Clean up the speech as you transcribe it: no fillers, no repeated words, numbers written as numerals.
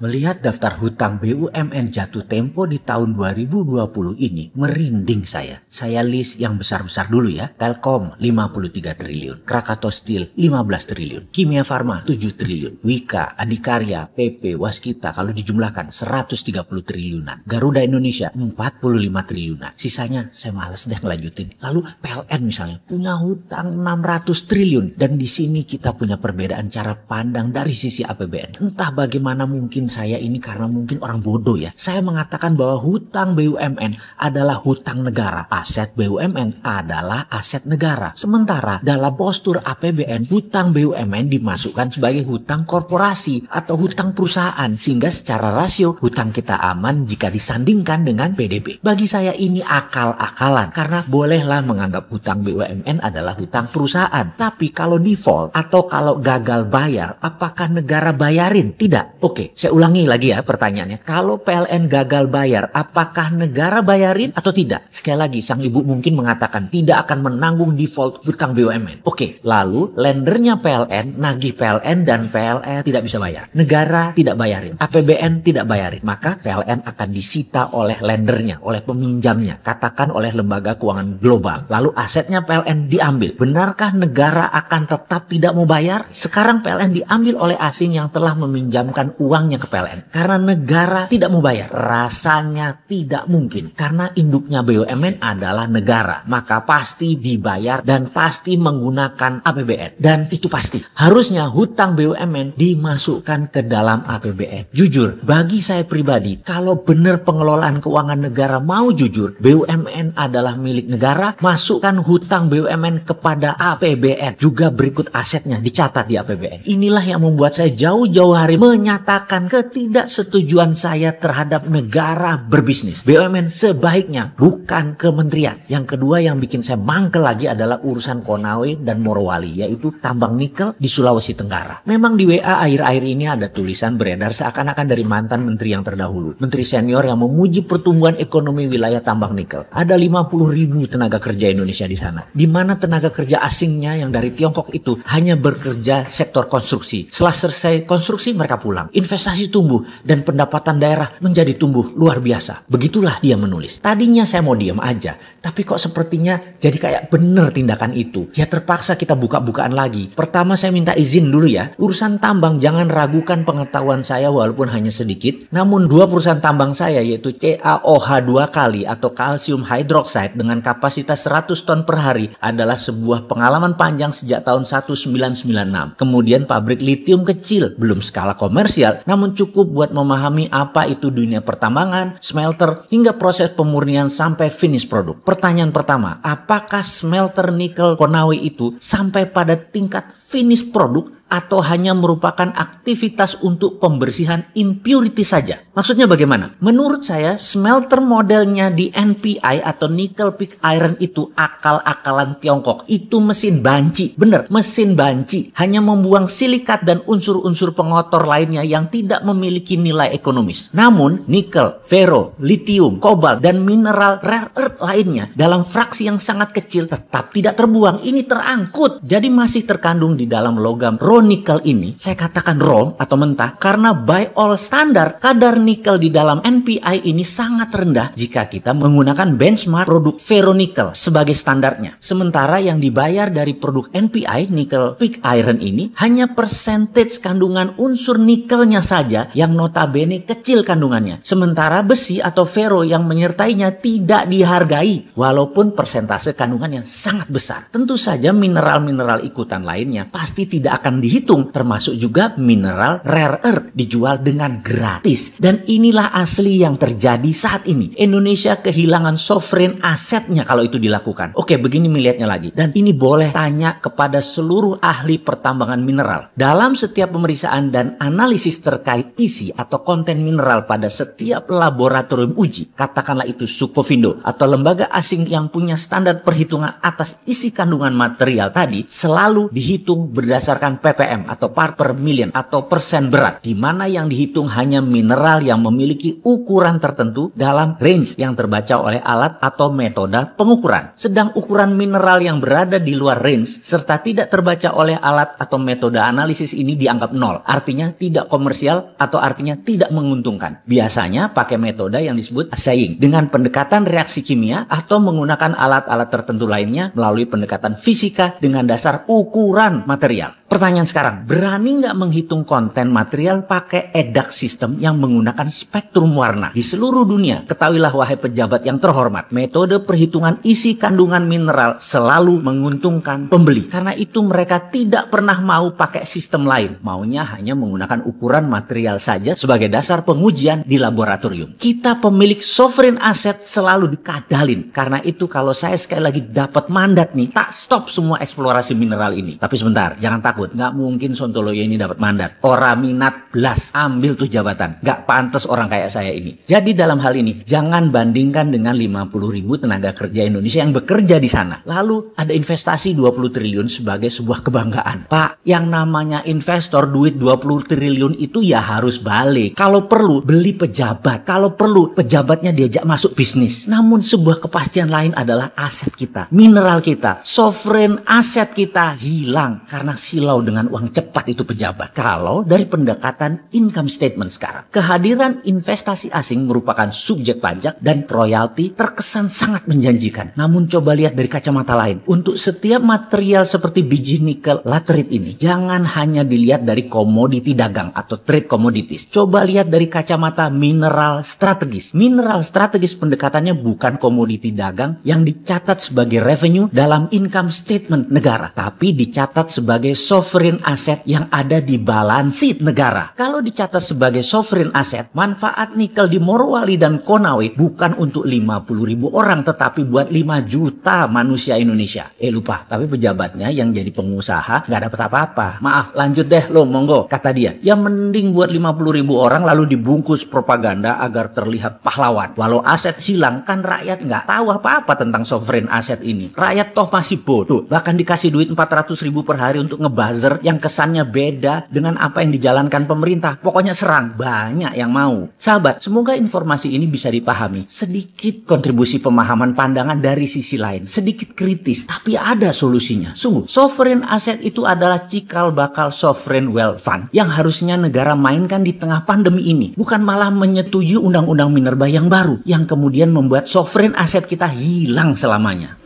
Melihat daftar hutang BUMN jatuh tempo di tahun 2020 ini, merinding saya. Saya list yang besar-besar dulu ya. Telkom 53 triliun, Krakatau Steel 15 triliun, Kimia Farma 7 triliun, Wika, Adikarya, PP, Waskita kalau dijumlahkan 130 triliunan. Garuda Indonesia 45 triliunan. Sisanya saya males deh ngelanjutin. Lalu PLN misalnya punya hutang 600 triliun. Dan di sini kita punya perbedaan cara pandang dari sisi APBN. Entah bagaimana mungkin saya ini karena mungkin orang bodoh ya. Saya mengatakan bahwa hutang BUMN adalah hutang negara. Aset BUMN adalah aset negara. Sementara dalam postur APBN, hutang BUMN dimasukkan sebagai hutang korporasi atau hutang perusahaan. Sehingga secara rasio hutang kita aman jika disandingkan dengan PDB. Bagi saya ini akal-akalan. Karena bolehlah menganggap hutang BUMN adalah hutang perusahaan. Tapi kalau default atau kalau gagal bayar, apakah negara bayarin? Tidak. Oke, saya ulangi lagi ya pertanyaannya. Kalau PLN gagal bayar, apakah negara bayarin atau tidak? Sekali lagi, sang ibu mungkin mengatakan tidak akan menanggung default hutang BUMN. Oke, lalu lendernya PLN, nagih PLN dan PLN tidak bisa bayar. Negara tidak bayarin, APBN tidak bayarin. Maka PLN akan disita oleh lendernya, oleh peminjamnya. Katakan oleh lembaga keuangan global. Lalu asetnya PLN diambil. Benarkah negara akan tetap tidak mau bayar? Sekarang PLN diambil oleh asing yang telah meminjamkan uangnya ke PLN. Karena negara tidak mau bayar. Rasanya tidak mungkin. Karena induknya BUMN adalah negara. Maka pasti dibayar dan pasti menggunakan APBN. Dan itu pasti. Harusnya hutang BUMN dimasukkan ke dalam APBN. Jujur, bagi saya pribadi, kalau benar pengelolaan keuangan negara mau jujur, BUMN adalah milik negara, masukkan hutang BUMN kepada APBN. Juga berikut asetnya dicatat di APBN. Inilah yang membuat saya jauh-jauh hari menyatakan ketidaksetujuan saya terhadap negara berbisnis. BUMN sebaiknya bukan kementerian. Yang kedua yang bikin saya mangkel lagi adalah urusan Konawe dan Morowali, yaitu tambang nikel di Sulawesi Tenggara. Memang di WA akhir-akhir ini ada tulisan beredar seakan-akan dari mantan menteri yang terdahulu. Menteri senior yang memuji pertumbuhan ekonomi wilayah tambang nikel. Ada 50.000 tenaga kerja Indonesia di sana. Di mana tenaga kerja asingnya yang dari Tiongkok itu hanya bekerja sektor konstruksi. Setelah selesai konstruksi mereka pulang. Investasi tumbuh dan pendapatan daerah menjadi tumbuh luar biasa. Begitulah dia menulis. Tadinya saya mau diam aja, tapi kok sepertinya jadi kayak bener tindakan itu. Ya terpaksa kita buka-bukaan lagi. Pertama saya minta izin dulu ya. Urusan tambang jangan ragukan pengetahuan saya walaupun hanya sedikit. Namun dua perusahaan tambang saya yaitu CaOH 2 kali atau kalsium hydroxide dengan kapasitas 100 ton per hari adalah sebuah pengalaman panjang sejak tahun 1996. Kemudian pabrik litium kecil, belum skala komersial, namun cukup buat memahami apa itu dunia pertambangan, smelter, hingga proses pemurnian sampai finish produk. Pertanyaan pertama, apakah smelter nikel Konawe itu sampai pada tingkat finish produk atau hanya merupakan aktivitas untuk pembersihan impurity saja? Maksudnya bagaimana? Menurut saya, smelter modelnya di NPI atau Nickel Pig Iron itu akal-akalan Tiongkok. Itu mesin banci. Bener, mesin banci. Hanya membuang silikat dan unsur-unsur pengotor lainnya yang tidak memiliki nilai ekonomis. Namun, nikel, fero, lithium, kobalt, dan mineral rare earth lainnya dalam fraksi yang sangat kecil tetap tidak terbuang. Ini terangkut. Jadi masih terkandung di dalam logam nikel ini, saya katakan raw atau mentah karena by all standar kadar nikel di dalam NPI ini sangat rendah jika kita menggunakan benchmark produk ferronikel sebagai standarnya. Sementara yang dibayar dari produk NPI Nickel Pig Iron ini hanya percentage kandungan unsur nikelnya saja yang notabene kecil kandungannya. Sementara besi atau ferro yang menyertainya tidak dihargai walaupun persentase kandungannya sangat besar. Tentu saja mineral-mineral ikutan lainnya pasti tidak akan dihitung, termasuk juga mineral rare earth dijual dengan gratis. Dan inilah asli yang terjadi saat ini. Indonesia kehilangan sovereign asetnya kalau itu dilakukan. Oke, begini melihatnya lagi. Dan ini boleh tanya kepada seluruh ahli pertambangan mineral. Dalam setiap pemeriksaan dan analisis terkait isi atau konten mineral pada setiap laboratorium uji, katakanlah itu Sukovindo atau lembaga asing yang punya standar perhitungan atas isi kandungan material tadi, selalu dihitung berdasarkan ppm atau part per million atau persen berat, di mana yang dihitung hanya mineral yang memiliki ukuran tertentu dalam range yang terbaca oleh alat atau metode pengukuran. Sedang ukuran mineral yang berada di luar range serta tidak terbaca oleh alat atau metode analisis ini dianggap nol, artinya tidak komersial atau artinya tidak menguntungkan. Biasanya pakai metode yang disebut assaying dengan pendekatan reaksi kimia atau menggunakan alat-alat tertentu lainnya melalui pendekatan fisika dengan dasar ukuran material. Pertanyaan sekarang, berani nggak menghitung konten material pakai EDAC sistem yang menggunakan spektrum warna? Di seluruh dunia, ketahuilah wahai pejabat yang terhormat, metode perhitungan isi kandungan mineral selalu menguntungkan pembeli. Karena itu mereka tidak pernah mau pakai sistem lain. Maunya hanya menggunakan ukuran material saja sebagai dasar pengujian di laboratorium. Kita pemilik sovereign asset selalu dikadalin. Karena itu kalau saya sekali lagi dapat mandat nih, tak stop semua eksplorasi mineral ini. Tapi sebentar, jangan takut. Nggak mungkin Sontoloyo ini dapat mandat. Orang minat belas, ambil tuh jabatan. Nggak pantas orang kayak saya ini. Jadi dalam hal ini, jangan bandingkan dengan 50.000 tenaga kerja Indonesia yang bekerja di sana. Lalu ada investasi 20 triliun sebagai sebuah kebanggaan. Pak, yang namanya investor duit 20 triliun itu ya harus balik. Kalau perlu, beli pejabat. Kalau perlu, pejabatnya diajak masuk bisnis. Namun sebuah kepastian lain adalah aset kita. Mineral kita. Sovereign aset kita hilang karena silau dengan uang cepat itu pejabat. Kalau dari pendekatan income statement sekarang, kehadiran investasi asing merupakan subjek pajak dan royalti terkesan sangat menjanjikan. Namun coba lihat dari kacamata lain. Untuk setiap material seperti biji nikel laterite ini, jangan hanya dilihat dari komoditi dagang atau trade commodities. Coba lihat dari kacamata mineral strategis. Mineral strategis pendekatannya bukan komoditi dagang yang dicatat sebagai revenue dalam income statement negara, tapi dicatat sebagai sovereign asset yang ada di balance sheet negara. Kalau dicatat sebagai sovereign asset, manfaat nikel di Morowali dan Konawe bukan untuk 50.000 orang, tetapi buat 5 juta manusia Indonesia. Lupa, tapi pejabatnya yang jadi pengusaha nggak dapat apa-apa. Maaf, lanjut deh lo, monggo, kata dia. Yang mending buat 50.000 orang lalu dibungkus propaganda agar terlihat pahlawan. Walau aset hilang, kan rakyat nggak tahu apa-apa tentang sovereign asset ini. Rakyat toh masih bodoh. Bahkan dikasih duit 400.000 per hari untuk ngebuzzer yang kesannya beda dengan apa yang dijalankan pemerintah. Pokoknya serang, banyak yang mau. Sahabat, semoga informasi ini bisa dipahami. Sedikit kontribusi pemahaman pandangan dari sisi lain. Sedikit kritis, tapi ada solusinya. Sungguh, sovereign asset itu adalah cikal bakal sovereign wealth fund yang harusnya negara mainkan di tengah pandemi ini. Bukan malah menyetujui undang-undang minerba yang baru, yang kemudian membuat sovereign asset kita hilang selamanya.